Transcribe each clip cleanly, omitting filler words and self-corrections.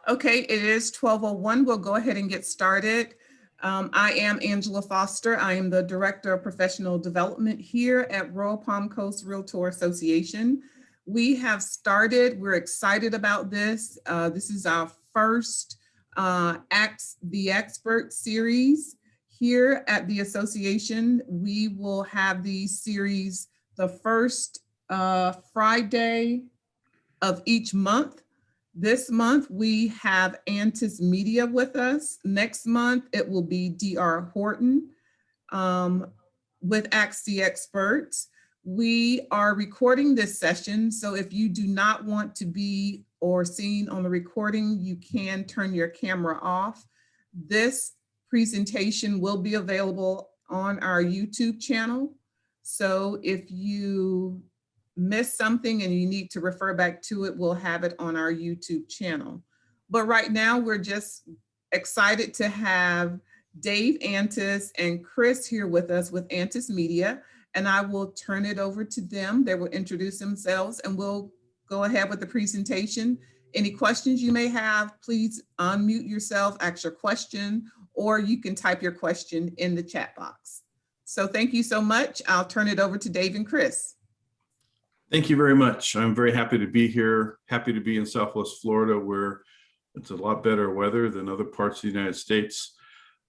Okay, it is 12:01. We'll go ahead and get started. I am Angela Foster. I am the Director of Professional Development here at Royal Palm Coast Realtor Association. We have started, we're excited about this. This is our first Ask the Expert series here at the association. We will have these series the first Friday of each month. This month, we have Antis Media with us. Next month, it will be DR Horton with Ask the Experts. We are recording this session, so if you do not want to be or seen on the recording, you can turn your camera off. This presentation will be available on our YouTube channel. So if you miss something and you need to refer back to it, we'll have it on our YouTube channel. But right now, we're just excited to have Dave Antis and Chris here with us with Antis Media, and I will turn it over to them. They will introduce themselves and we'll go ahead with the presentation. Any questions you may have, please unmute yourself, ask your question, or you can type your question in the chat box. So thank you so much. I'll turn it over to Dave and Chris. Thank you very much. I'm very happy to be here. Happy to be in Southwest Florida, where it's a lot better weather than other parts of the United States.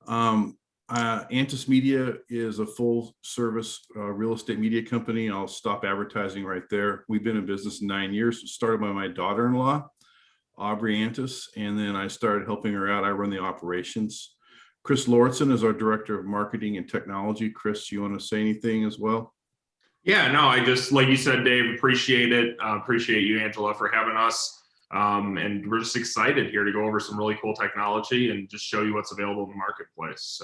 Antis Media is a full service real estate media company. I'll stop advertising right there. We've been in business 9 years. It started by my daughter-in-law, Aubrey Antis, and then I started helping her out. I run the operations. Chris Lauritsen is our Director of Marketing and Technology. Chris, you want to say anything as well? Yeah, no, I just, like you said, Dave, appreciate it. Appreciate you, Angela, for having us. And we're just excited here to go over some really cool technology and just show you what's available in the marketplace.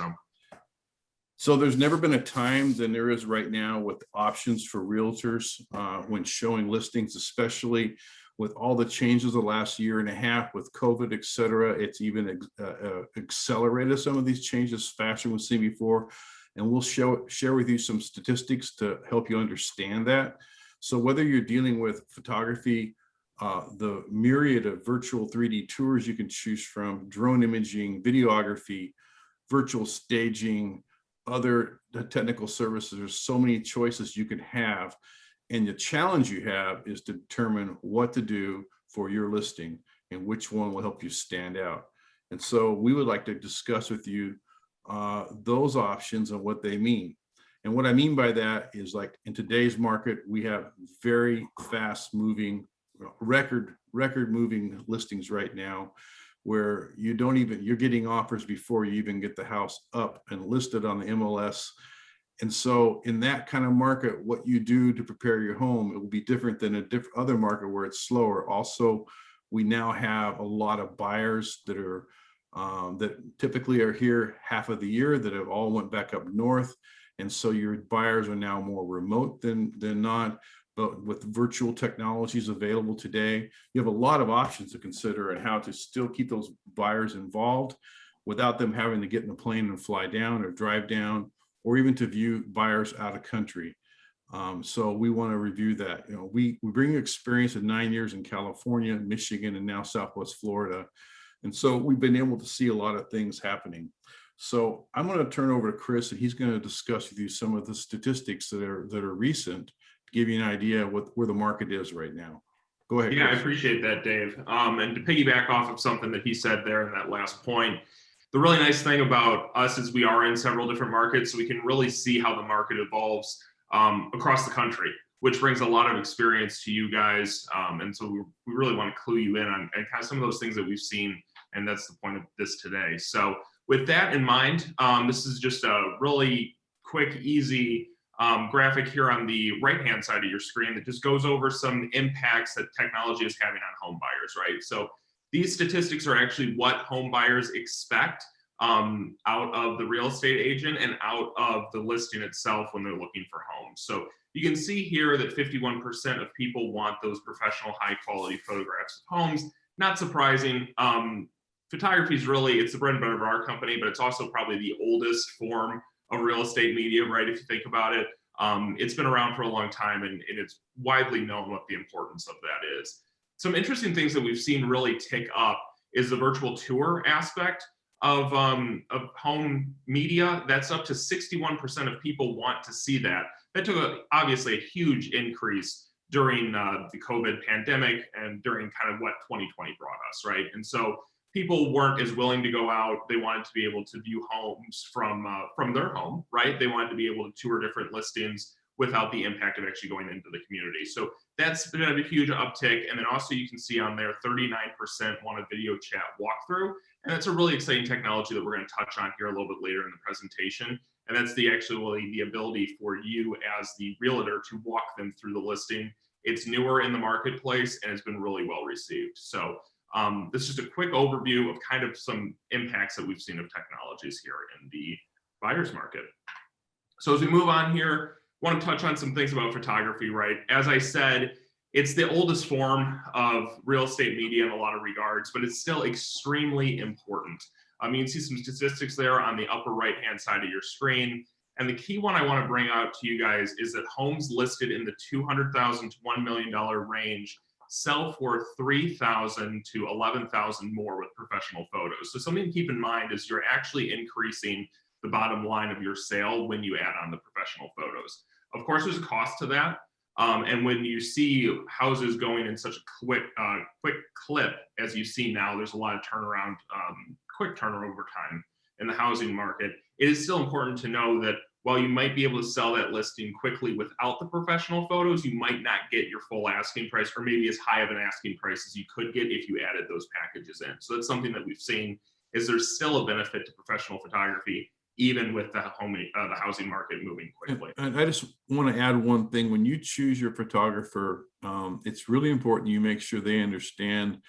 So there's never been a time than there is right now with options for realtors when showing listings, especially with all the changes the last year and a half with COVID, et cetera. It's even accelerated some of these changes faster than we've seen before. And we'll share with you some statistics to help you understand that. So whether you're dealing with photography, the myriad of virtual 3D tours you can choose from, drone imaging, videography, virtual staging, other technical services, there's so many choices you can have. And the challenge you have is to determine what to do for your listing and which one will help you stand out. And so we would like to discuss with you those options and what they mean. And what I mean by that is, like, in today's market, we have very fast moving, record moving listings right now, where you're getting offers before you even get the house up and listed on the MLS. And so in that kind of market, what you do to prepare your home, it will be different than other market where it's slower. Also, we now have a lot of buyers that are that typically are here half of the year that have all went back up north. And so your buyers are now more remote than not, but with virtual technologies available today, you have a lot of options to consider and how to still keep those buyers involved without them having to get in a plane and fly down or drive down, or even to view buyers out of country. So we want to review that. You know, we bring experience of 9 years in California, Michigan, and now Southwest Florida. And so we've been able to see a lot of things happening. So I'm going to turn over to Chris, and he's going to discuss with you some of the statistics that are recent to give you an idea of where the market is right now. Go ahead, Yeah, Chris. I appreciate that, Dave. And to piggyback off of something that he said there in that last point, the really nice thing about us is we are in several different markets, so we can really see how the market evolves across the country, which brings a lot of experience to you guys. And so we really want to clue you in on kind of some of those things that we've seen. And that's the point of this today. So with that in mind, this is just a really quick, easy graphic here on the right-hand side of your screen that just goes over some impacts that technology is having on home buyers, right? So these statistics are actually what home buyers expect out of the real estate agent and out of the listing itself when they're looking for homes. So you can see here that 51% of people want those professional, high-quality photographs of homes. Not surprising. Photography is really, it's the bread and butter of our company, but it's also probably the oldest form of real estate media, right? If you think about it, it's been around for a long time, and it's widely known what the importance of that is. Some interesting things that we've seen really tick up is the virtual tour aspect of home media. That's up to 61% of people want to see that. That took obviously a huge increase during the COVID pandemic and during kind of what 2020 brought us, right? And so people weren't as willing to go out. They wanted to be able to view homes from their home, right? They wanted to be able to tour different listings without the impact of actually going into the community. So that's been a huge uptick. And then also you can see on there, 39% want a video chat walkthrough. And that's a really exciting technology that we're going to touch on here a little bit later in the presentation. And that's the ability for you as the realtor to walk them through the listing. It's newer in the marketplace and it's been really well received. So this is just a quick overview of kind of some impacts that we've seen of technologies here in the buyer's market. So as we move on here, I want to touch on some things about photography, right? As I said, it's the oldest form of real estate media in a lot of regards, but it's still extremely important. You can see some statistics there on the upper right-hand side of your screen. And the key one I want to bring out to you guys is that homes listed in the $200,000 to $1 million range sell for $3,000 to $11,000 more with professional photos. So something to keep in mind is you're actually increasing the bottom line of your sale when you add on the professional photos. Of course, there's a cost to that. And when you see houses going in such a quick clip, as you see now, there's a lot of turnaround, quick turnover time in the housing market. It is still important to know that while you might be able to sell that listing quickly without the professional photos, you might not get your full asking price, or maybe as high of an asking price as you could get if you added those packages in. So that's something that we've seen, is there's still a benefit to professional photography, even with the housing market moving quickly. And I just want to add one thing. When you choose your photographer, it's really important you make sure they understand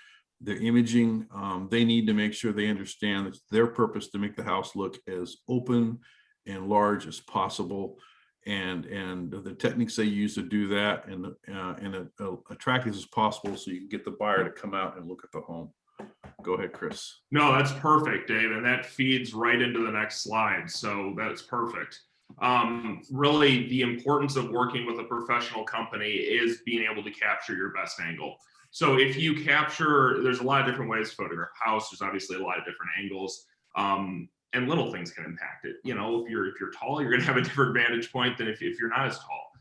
the imaging. They need to make sure they understand it's their purpose to make the house look as open and large as possible, and the techniques they use to do that, and attractive as possible, so you can get the buyer to come out and look at the home. Go ahead, Chris. No, that's perfect, Dave, and that feeds right into the next slide. So that's perfect. Really, the importance of working with a professional company is being able to capture your best angle. So if you capture, there's a lot of different ways to photograph a house. There's obviously a lot of different angles, and little things can impact it. You know, if you're tall, you're going to have a different vantage point than if you're not as tall.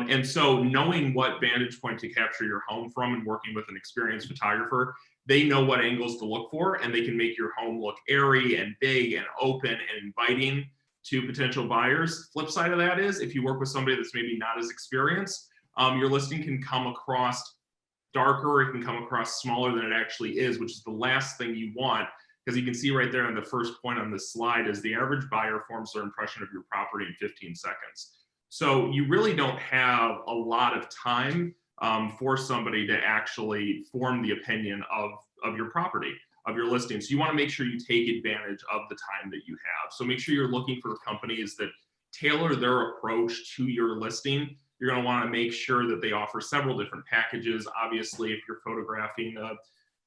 And so knowing what vantage point to capture your home from and working with an experienced photographer, they know what angles to look for, and they can make your home look airy and big and open and inviting to potential buyers. Flip side of that is, if you work with somebody that's maybe not as experienced, your listing can come across darker, it can come across smaller than it actually is, which is the last thing you want, because you can see right there on the first point on this slide is the average buyer forms their impression of your property in 15 seconds. So you really don't have a lot of time for somebody to actually form the opinion of your property, of your listing. So you want to make sure you take advantage of the time that you have. So make sure you're looking for companies that tailor their approach to your listing. You're going to want to make sure that they offer several different packages. Obviously, if you're photographing a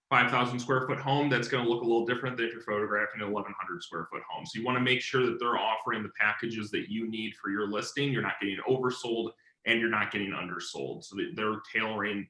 5,000 square foot home, that's going to look a little different than if you're photographing an 1,100 square foot home. So you want to make sure that they're offering the packages that you need for your listing. You're not getting oversold and you're not getting undersold. So that they're tailoring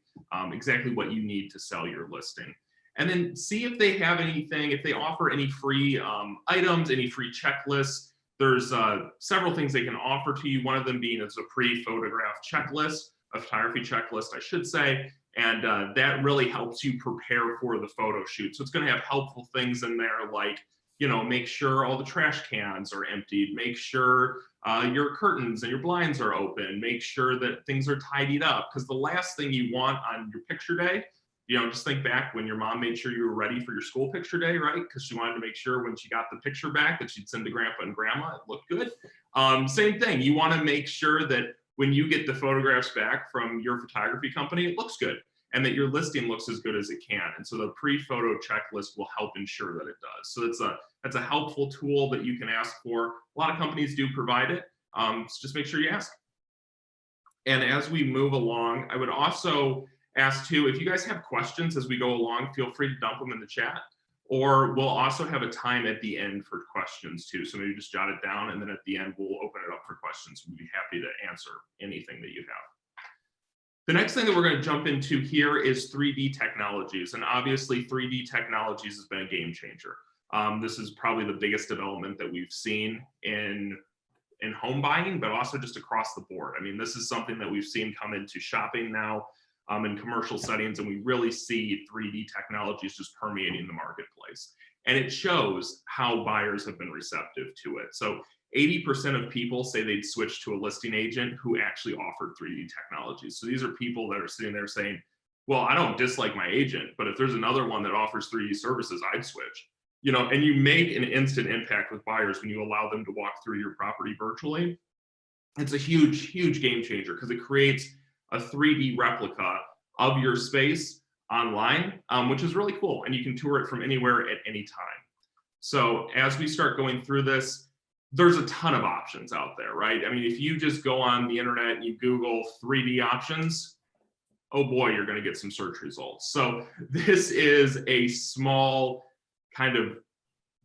exactly what you need to sell your listing. And then see if they have anything, if they offer any free items, any free checklists. There's several things they can offer to you. One of them being is a pre-photograph checklist, a photography checklist, I should say. And that really helps you prepare for the photo shoot. So it's going to have helpful things in there like, you know, make sure all the trash cans are emptied, make sure your curtains and your blinds are open, make sure that things are tidied up. Because the last thing you want on your picture day, you know, just think back when your mom made sure you were ready for your school picture day, right? Because she wanted to make sure when she got the picture back that she'd send to grandpa and grandma, it looked good. Same thing, you want to make sure that when you get the photographs back from your photography company, it looks good and that your listing looks as good as it can. And so the pre-photo checklist will help ensure that it does. So that's a helpful tool that you can ask for. A lot of companies do provide it. So just make sure you ask. And as we move along, I would also ask too, if you guys have questions as we go along, feel free to dump them in the chat, or we'll also have a time at the end for questions too. So maybe just jot it down, and then at the end, we'll open it up for questions. We'd be happy to answer anything that you have. The next thing that we're going to jump into here is 3D technologies. And obviously 3D technologies has been a game changer. This is probably the biggest development that we've seen in home buying, but also just across the board. I mean, this is something that we've seen come into shopping now in commercial settings, and we really see 3D technologies just permeating the marketplace. And it shows how buyers have been receptive to it. So 80% of people say they'd switch to a listing agent who actually offered 3D technologies. So these are people that are sitting there saying, well, I don't dislike my agent, but if there's another one that offers 3D services, I'd switch. You know, and you make an instant impact with buyers when you allow them to walk through your property virtually. It's a huge, huge game changer because it creates a 3D replica of your space online, which is really cool. And you can tour it from anywhere at any time. So as we start going through this, there's a ton of options out there, right? I mean, if you just go on the internet and you Google 3D options, oh boy, you're going to get some search results. So this is a small kind of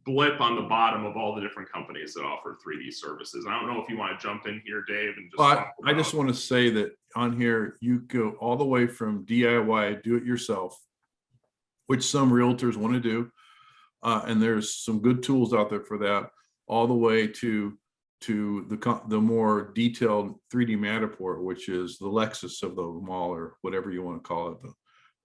blip on the bottom of all the different companies that offer 3D services. I don't know if you want to jump in here, Dave, and just I just want to say that on here, you go all the way from DIY, do it yourself, which some realtors want to do. And there's some good tools out there for that, all the way to the more detailed 3D Matterport, which is the Lexus of the mall, or whatever you want to call it,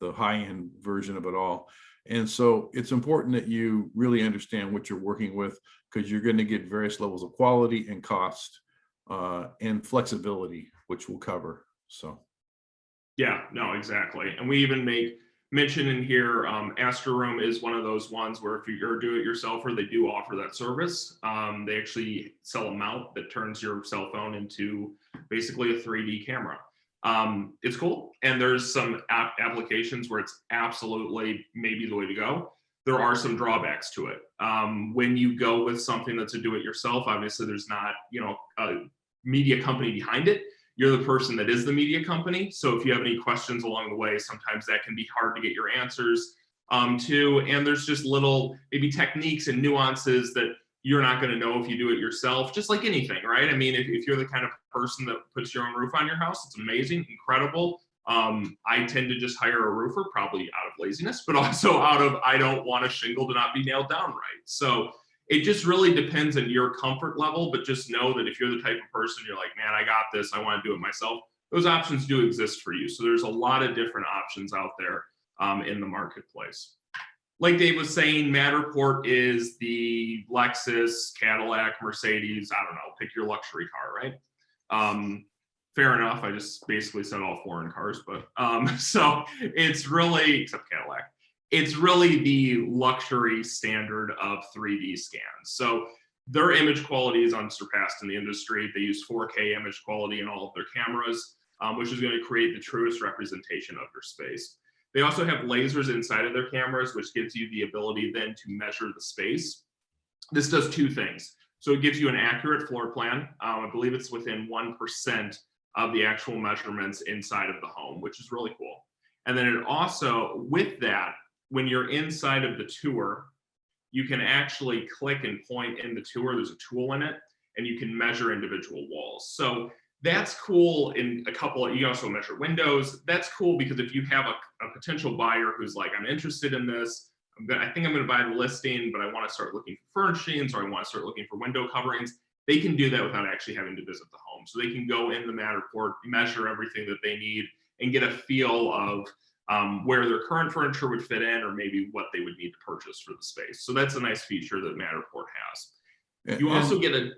the high-end version of it all. And so it's important that you really understand what you're working with, because you're going to get various levels of quality and cost and flexibility, which we'll cover. So yeah, no, exactly. And we even make mention in here, Astor Room is one of those ones where if you're a do-it-yourselfer, they do offer that service. They actually sell a mount that turns your cell phone into basically a 3D camera. It's cool. And there's some applications where it's absolutely maybe the way to go. There are some drawbacks to it. When you go with something that's a do-it-yourself, obviously there's not, you know, a media company behind it. You're the person that is the media company. So if you have any questions along the way, sometimes that can be hard to get your answers to. And there's just little maybe techniques and nuances that you're not going to know if you do it yourself, just like anything, right? I mean, if you're the kind of person that puts your own roof on your house, it's amazing, incredible. I tend to just hire a roofer, probably out of laziness, but also out of, I don't want a shingle to not be nailed down right. So it just really depends on your comfort level, but just know that if you're the type of person, you're like, man, I got this, I want to do it myself, those options do exist for you. So there's a lot of different options out there in the marketplace. Like Dave was saying, Matterport is the Lexus, Cadillac, Mercedes, I don't know, pick your luxury car, right? Fair enough, I just basically said all foreign cars, but so it's really, except Cadillac, it's really the luxury standard of 3D scans. So their image quality is unsurpassed in the industry. They use 4K image quality in all of their cameras, which is going to create the truest representation of your space. They also have lasers inside of their cameras, which gives you the ability then to measure the space. This does two things. So it gives you an accurate floor plan. I believe it's within 1% of the actual measurements inside of the home, which is really cool. And then it also, with that, when you're inside of the tour, you can actually click and point in the tour. There's a tool in it, and you can measure individual walls. So that's cool in a couple of, you also measure windows. That's cool because if you have a potential buyer who's like, I'm interested in this, I think I'm going to buy the listing, but I want to start looking for furnishings, or I want to start looking for window coverings, they can do that without actually having to visit the home. So they can go in the Matterport, measure everything that they need, and get a feel of where their current furniture would fit in, or maybe what they would need to purchase for the space. So that's a nice feature that Matterport has. You also get a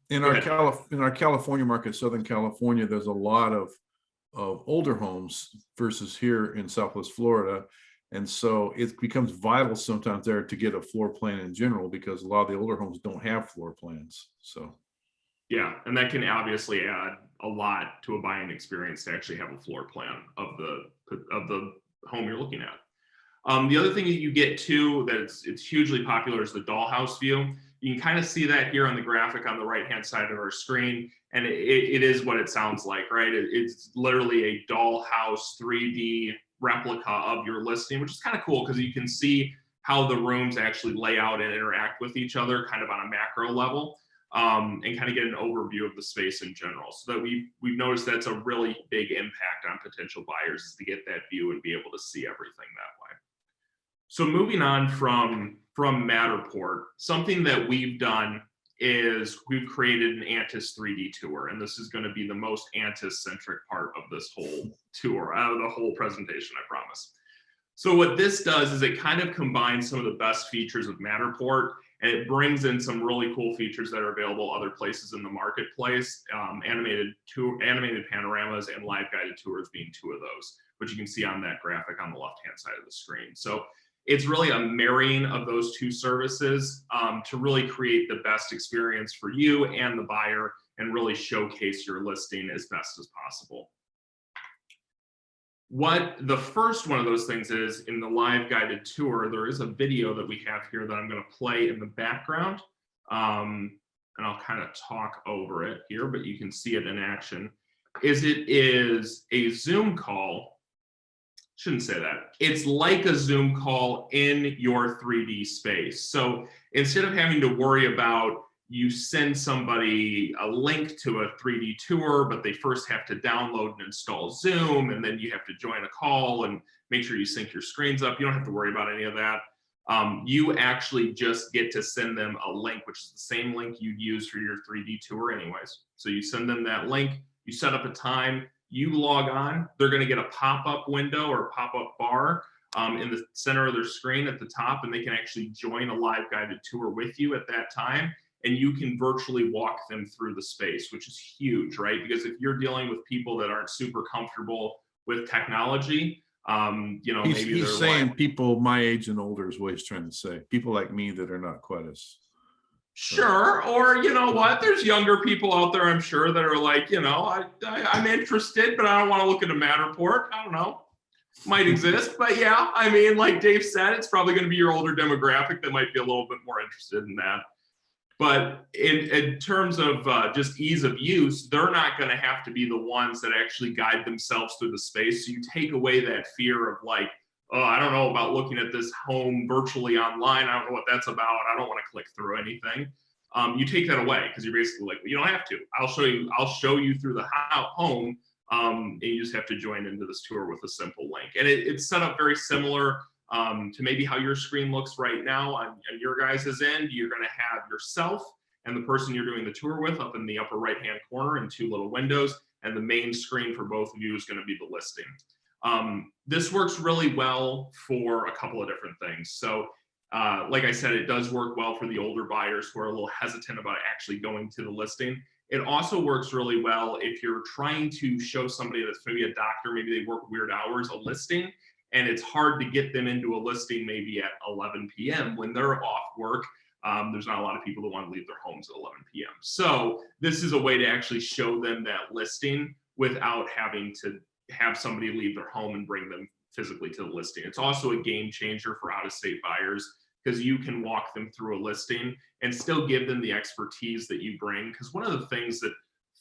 in our California market, Southern California, there's a lot of older homes versus here in Southwest Florida. And so it becomes vital sometimes there to get a floor plan in general, because a lot of the older homes don't have floor plans. So yeah, and that can obviously add a lot to a buying experience to actually have a floor plan of the home you're looking at. The other thing that you get too, that it's hugely popular, is the dollhouse view. You can kind of see that here on the graphic on the right-hand side of our screen, and it is what it sounds like, right? It's literally a dollhouse 3D replica of your listing, which is kind of cool because you can see how the rooms actually lay out and interact with each other kind of on a macro level. and kind of get an overview of the space in general. So that we've noticed that's a really big impact on potential buyers, is to get that view and be able to see everything that way. So moving on from Matterport, something that we've done is we've created an Antis 3D tour, and this is going to be the most Antis-centric part of this whole tour, out of the whole presentation, I promise. So what this does is it kind of combines some of the best features of Matterport, and it brings in some really cool features that are available other places in the marketplace, animated panoramas and live guided tours being two of those, which you can see on that graphic on the left-hand side of the screen. So it's really a marrying of those two services to really create the best experience for you and the buyer, and really showcase your listing as best as possible. What the first one of those things is, in the live guided tour, there is a video that we have here that I'm going to play in the background. And I'll kind of talk over it here, but you can see it in action. It is a Zoom call. Shouldn't say that. It's like a Zoom call in your 3D space. So instead of having to worry about, you send somebody a link to a 3D tour, but they first have to download and install Zoom, and then you have to join a call and make sure you sync your screens up. You don't have to worry about any of that. You actually just get to send them a link, which is the same link you'd use for your 3D tour anyways. So you send them that link, you set up a time, you log on, they're going to get a pop-up window or pop-up bar in the center of their screen at the top, and they can actually join a live guided tour with you at that time. And you can virtually walk them through the space, which is huge, right? Because if you're dealing with people that aren't super comfortable with technology, you know, maybe he's they're saying like, people my age and older is what he's trying to say. People like me that are not quite as. sure, or you know what? There's younger people out there, I'm sure, that are like, you know, I'm interested, but I don't want to look at a Matterport. I don't know, might exist, but yeah, I mean, like Dave said, it's probably going to be your older demographic that might be a little bit more interested in that. But in terms of just ease of use, they're not going to have to be the ones that actually guide themselves through the space. So you take away that fear of like, oh, I don't know about looking at this home virtually online. I don't know what that's about. I don't want to click through anything. You take that away because you're basically like, well, you don't have to. I'll show you through the home. And you just have to join into this tour with a simple link. And it's set up very similar to maybe how your screen looks right now on your guys' end. You're going to have yourself and the person you're doing the tour with up in the upper right-hand corner in two little windows, and the main screen for both of you is going to be the listing. This works really well for a couple of different things. So like I said, it does work well for the older buyers who are a little hesitant about actually going to the listing. It also works really well if you're trying to show somebody that's maybe a doctor, maybe they work weird hours, a listing, and it's hard to get them into a listing maybe at 11 p.m. when they're off work. There's not a lot of people that want to leave their homes at 11 p.m. So this is a way to actually show them that listing without having to have somebody leave their home and bring them physically to the listing. It's also a game changer for out-of-state buyers, because you can walk them through a listing and still give them the expertise that you bring. Because one of the things that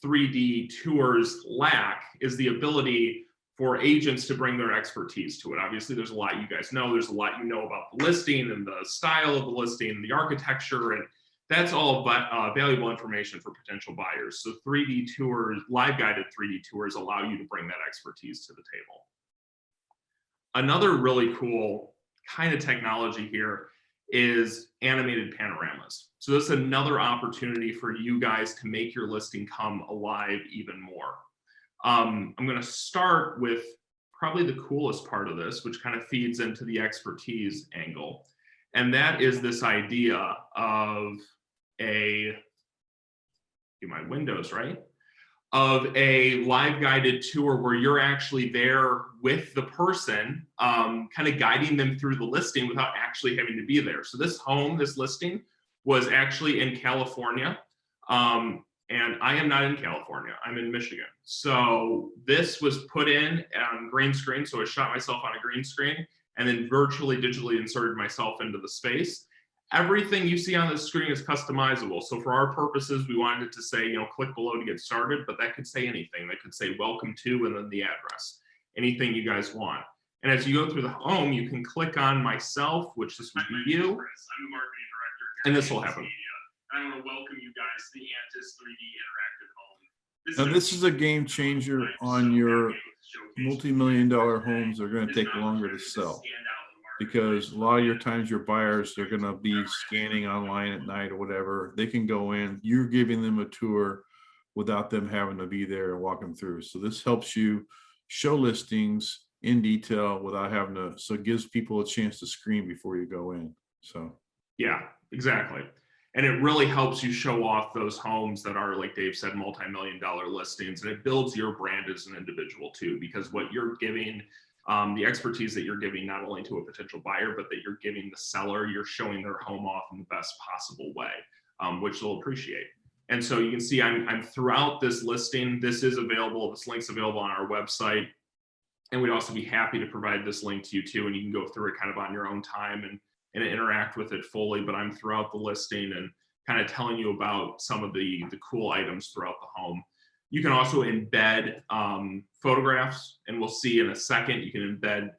3D tours lack is the ability for agents to bring their expertise to it. Obviously, there's a lot you guys know. There's a lot you know about the listing and the style of the listing and the architecture, and that's all valuable information for potential buyers. So 3D tours, live guided 3D tours, allow you to bring that expertise to the table. Another really cool kind of technology here is animated panoramas. So this is another opportunity for you guys to make your listing come alive even more. I'm going to start with probably the coolest part of this, which kind of feeds into the expertise angle. And that is this idea of get my windows right, of a live guided tour where you're actually there with the person, kind of guiding them through the listing without actually having to be there. So this listing was actually in California. And I am not in California, I'm in Michigan. So this was put in on green screen. So I shot myself on a green screen and then virtually digitally inserted myself into the space. Everything you see on the screen is customizable. So for our purposes, we wanted it to say, you know, click below to get started, but that could say anything. That could say welcome to, and then the address, anything you guys want. And as you go through the home, you can click on myself, which this would be you. I'm the marketing director. And this will happen. And I want to welcome you guys to the Antis 3D Interactive Home. Now, this is a game changer on your multi-million-dollar homes. They're going to take longer to sell because a lot of your times your buyers, they're going to be scanning online at night or whatever. They can go in, you're giving them a tour without them having to be there and walk them through. So this helps you show listings in detail without having to, so it gives people a chance to screen before you go in. So yeah, exactly. And it really helps you show off those homes that are, like Dave said, multi-million-dollar listings. And it builds your brand as an individual too, because what you're giving, the expertise that you're giving not only to a potential buyer, but that you're giving the seller, you're showing their home off in the best possible way, which they'll appreciate. And so you can see I'm throughout this listing. This is available. This link's available on our website. And we'd also be happy to provide this link to you too. And you can go through it kind of on your own time and interact with it fully. But I'm throughout the listing and kind of telling you about some of the cool items throughout the home. You can also embed photographs, and we'll see in a second. You can embed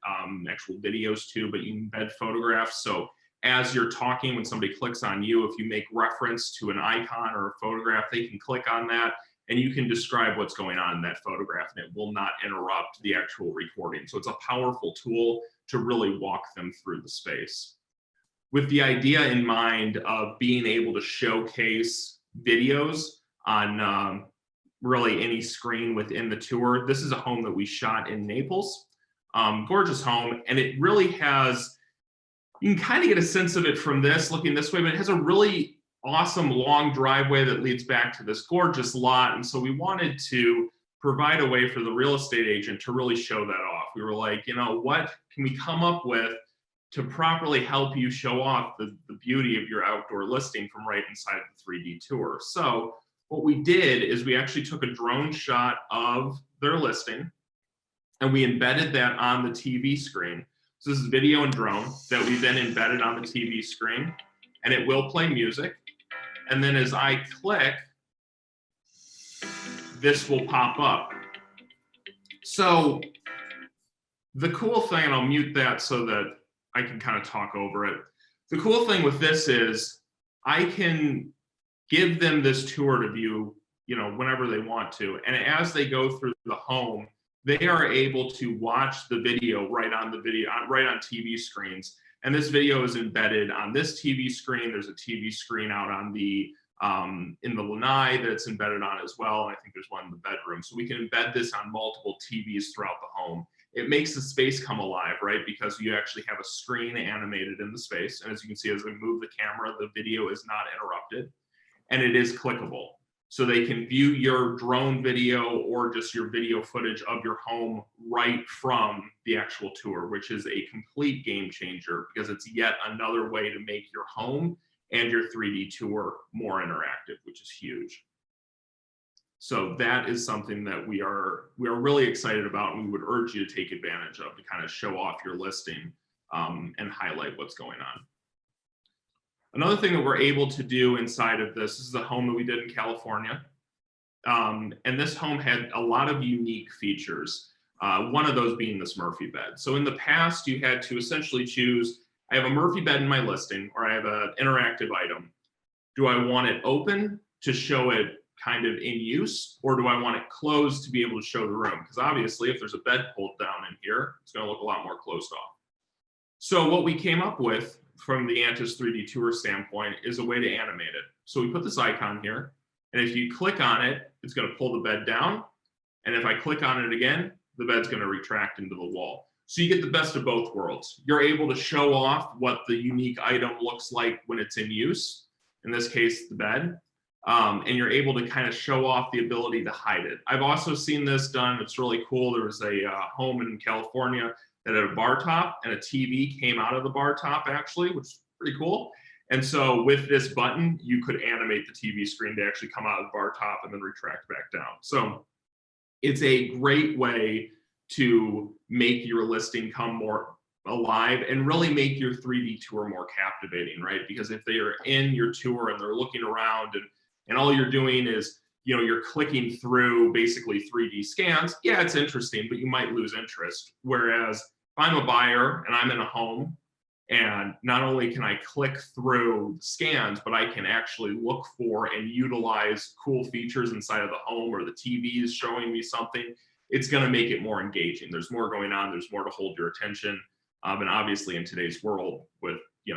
actual videos too, but you can embed photographs. So as you're talking, when somebody clicks on you, if you make reference to an icon or a photograph, they can click on that and you can describe what's going on in that photograph, and it will not interrupt the actual recording. So it's a powerful tool to really walk them through the space. With the idea in mind of being able to showcase videos on really any screen within the tour. This is a home that we shot in Naples, gorgeous home, and it really has, you can kind of get a sense of it from this, looking this way, but it has a really awesome long driveway that leads back to this gorgeous lot. And so we wanted to provide a way for the real estate agent to really show that off. We were like, you know, what can we come up with to properly help you show off the beauty of your outdoor listing from right inside the 3D tour? So what we did is we actually took a drone shot of their listing and we embedded that on the TV screen. So this is video and drone that we then embedded on the TV screen, and it will play music. And then as I click, this will pop up. So the cool thing, and I'll mute that so that I can kind of talk over it. The cool thing with this is I can give them this tour to view, you know, whenever they want to. And as they go through the home, they are able to watch the video right on TV screens. And this video is embedded on this TV screen. There's a TV screen out on the in the lanai that's embedded on as well. And I think there's one in the bedroom. So we can embed this on multiple TVs throughout the home. It makes the space come alive, right? Because you actually have a screen animated in the space. And as you can see, as I move the camera, the video is not interrupted. And it is clickable. So they can view your drone video or just your video footage of your home right from the actual tour, which is a complete game changer because it's yet another way to make your home and your 3D tour more interactive, which is huge. So that is something that we are really excited about, and we would urge you to take advantage of to kind of show off your listing and highlight what's going on. Another thing that we're able to do inside of this is the home that we did in California. And this home had a lot of unique features. One of those being this Murphy bed. So in the past, you had to essentially choose, I have a Murphy bed in my listing, or I have an interactive item. Do I want it open to show it kind of in use, or do I want it closed to be able to show the room? Because obviously, if there's a bed pulled down in here, it's going to look a lot more closed off. So what we came up with from the Antis 3D tour standpoint is a way to animate it. So we put this icon here, and if you click on it, it's going to pull the bed down. And if I click on it again, the bed's going to retract into the wall. So you get the best of both worlds. You're able to show off what the unique item looks like when it's in use, in this case, the bed, and you're able to kind of show off the ability to hide it. I've also seen this done. It's really cool. There was a home in California that had a bar top, and a TV came out of the bar top actually, which is pretty cool. And so with this button, you could animate the TV screen to actually come out of the bar top and then retract back down. So it's a great way to make your listing come more alive and really make your 3D tour more captivating, right? Because if they are in your tour and they're looking around and all you're doing is, you know, you're clicking through basically 3D scans, yeah, it's interesting, but you might lose interest. Whereas if I'm a buyer and I'm in a home And not only can I click through scans, but I can actually look for and utilize cool features inside of the home, or the TV is showing me something. It's going to make it more engaging. There's more going on. There's more to hold your attention. And obviously in today's world with,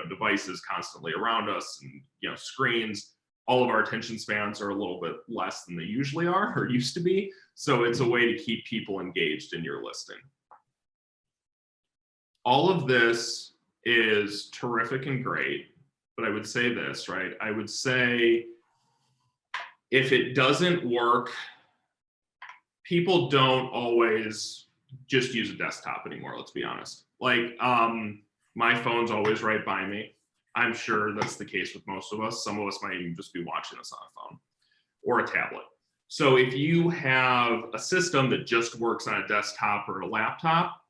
devices constantly around us and, screens, all of our attention spans are a little bit less than they usually are or used to be. So it's a way to keep people engaged in your listing. All of this is terrific and great, but I would say this, right? I would say if it doesn't work, people don't always just use a desktop anymore, let's be honest. Like, my phone's always right by me. I'm sure that's the case with most of us. Some of us might even just be watching us on a phone or a tablet. So if you have a system that just works on a desktop or a laptop,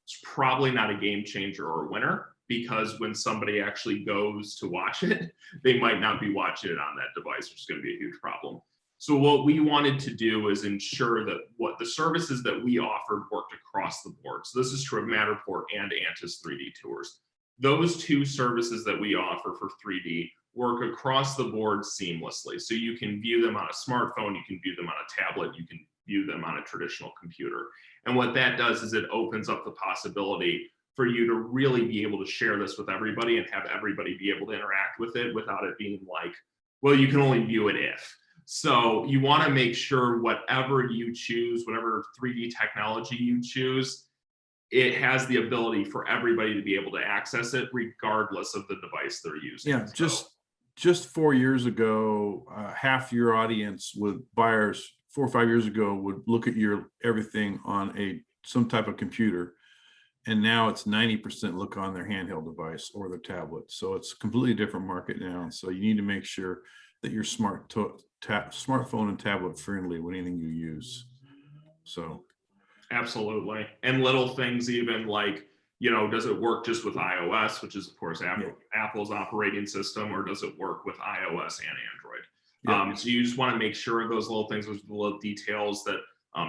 it's probably not a game changer or a winner, because when somebody actually goes to watch it, they might not be watching it on that device, which is going to be a huge problem. So what we wanted to do is ensure that what the services that we offered worked across the board. So this is true of Matterport and Antis 3D Tours. Those two services that we offer for 3D work across the board seamlessly. So you can view them on a smartphone, you can view them on a tablet, you can view them on a traditional computer. And what that does is it opens up the possibility for you to really be able to share this with everybody and have everybody be able to interact with it without it being like, well, you can only view it if. So you want to make sure whatever you choose, whatever 3D technology you choose, it has the ability for everybody to be able to access it regardless of the device they're using. Yeah, just 4 years ago, half your audience would buyers 4 or 5 years ago would look at your everything on some type of computer, and now it's 90% look on their handheld device or their tablet. So it's a completely different market now. So you need to make sure that you're smartphone and tablet friendly with anything you use. So absolutely. And little things even like, does it work just with iOS, which is of course Apple's operating system, or does it work with iOS and Android? Yeah. So you just want to make sure those little things, those little details that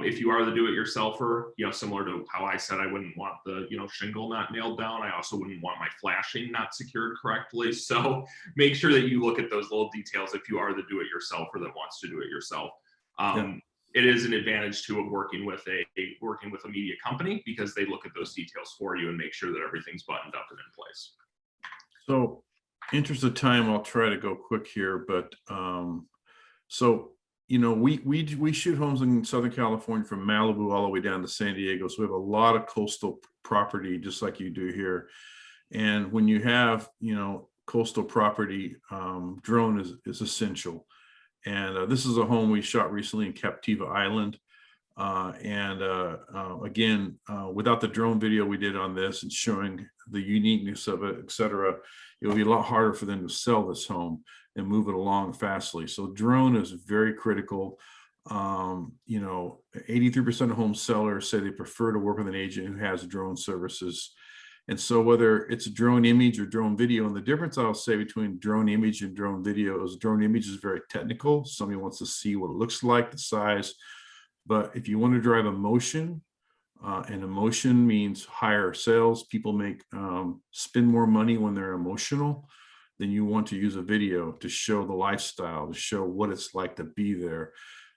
if you are the do-it-yourselfer, similar to how I said I wouldn't want the shingle not nailed down, I also wouldn't want my flashing not secured correctly. So make sure that you look at those little details if you are the do-it-yourselfer that wants to do it yourself. It is an advantage too of working with a media company, because they look at those details for you and make sure that everything's buttoned up and in place. So, interest of time, I'll try to go quick here, but we shoot homes in Southern California from Malibu all the way down to San Diego. So we have a lot of coastal property, just like you do here. And when you have coastal property, drone is essential. And this is a home we shot recently in Captiva Island. Again, without the drone video we did on this and showing the uniqueness of it, et cetera, it would be a lot harder for them to sell this home and move it along fastly. So drone is very critical. 83% of home sellers say they prefer to work with an agent who has drone services. And so whether it's a drone image or drone video, and the difference I'll say between drone image and drone video is drone image is very technical. Somebody wants to see what it looks like, the size. But if you want to drive emotion, and emotion means higher sales, people spend more money when they're emotional, then you want to use a video to show the lifestyle, to show what it's like to be there.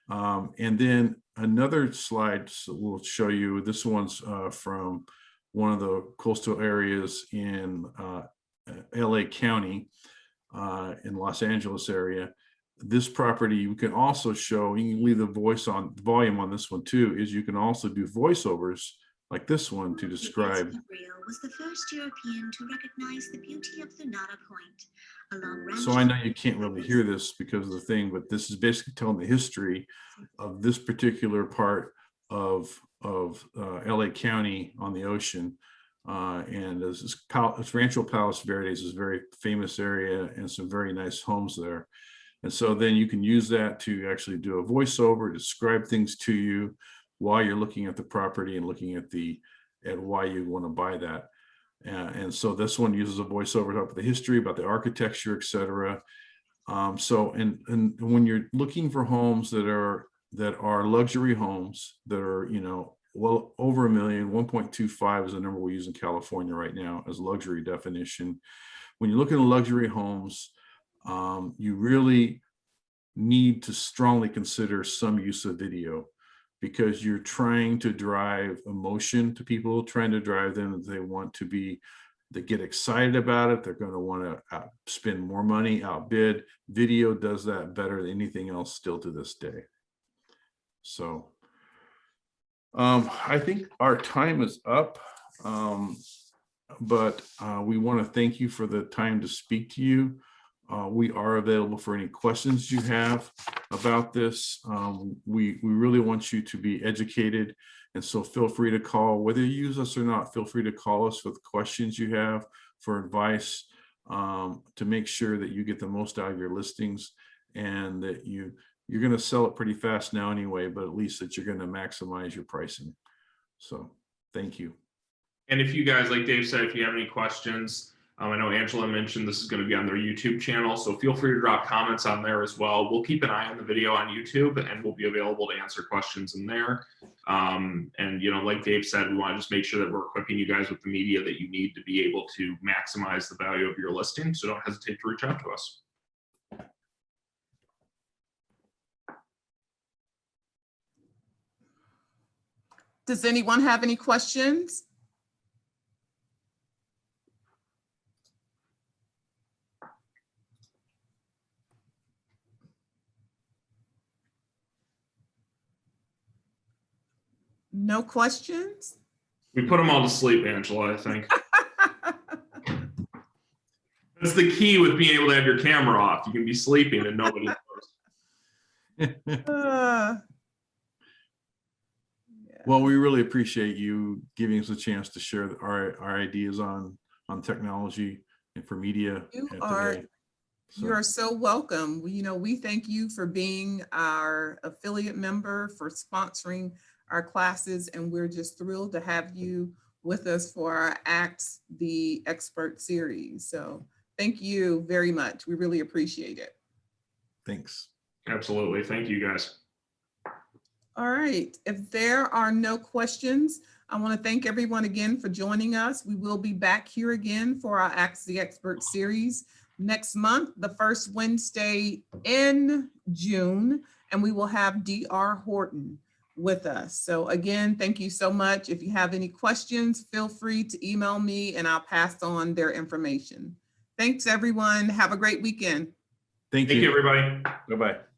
And then another slide will show you, this one's from one of the coastal areas in LA County, in Los Angeles area. This property, you can also show, you can leave the volume on this one too, is you can also do voiceovers like this one to describe. Was the first European to recognize the beauty of the Nara Point. So I know you can't really hear this because of the thing, but this is basically telling the history of this particular part of LA County on the ocean. And this Rancho Palos Verdes is a very famous area and some very nice homes there. And so then you can use that to actually do a voiceover, describe things to you while you're looking at the property and looking at why you want to buy that. And so this one uses a voiceover to talk about the history, about the architecture, et cetera. So when you're looking for homes that are luxury homes that are, well over 1 million. 1.25 is the number we use in California right now as luxury definition. When you look at luxury homes, you really need to strongly consider some use of video, because you're trying to drive emotion to people, trying to drive them. They want to be, they get excited about it. They're going to want to spend more money, outbid. Video does that better than anything else still to this day. So I think our time is up, but we want to thank you for the time to speak to you. We are available for any questions you have about this. We really want you to be educated, and so feel free to call, whether you use us or not. Feel free to call us with questions you have, for advice, to make sure that you get the most out of your listings, and that you're going to sell it pretty fast now anyway, but at least that you're going to maximize your pricing. So thank you. And if you guys, like Dave said, if you have any questions, I know Angela mentioned this is going to be on their YouTube channel, so feel free to drop comments on there as well. We'll keep an eye on the video on YouTube, and we'll be available to answer questions in there. And, you know, like Dave said, we want to just make sure that we're equipping you guys with the media that you need to be able to maximize the value of your listing. So don't hesitate to reach out to us. Does anyone have any questions? No questions? We put them all to sleep, Angela, I think. That's the key with being able to have your camera off. You can be sleeping and nobody knows. Well, we really appreciate you giving us a chance to share our ideas on technology and for media. You are so welcome. You know, we thank you for being our affiliate member, for sponsoring our classes, and we're just thrilled to have you with us for our Ask the Expert series. So thank you very much. We really appreciate it. Thanks. Absolutely. Thank you, guys. All right. If there are no questions, I want to thank everyone again for joining us. We will be back here again for our Ask the Expert series next month, the first Wednesday in June, and we will have Dr. Horton with us. So again, thank you so much. If you have any questions, feel free to email me and I'll pass on their information. Thanks, everyone. Have a great weekend. Thank you. Thank you, everybody. Bye-bye.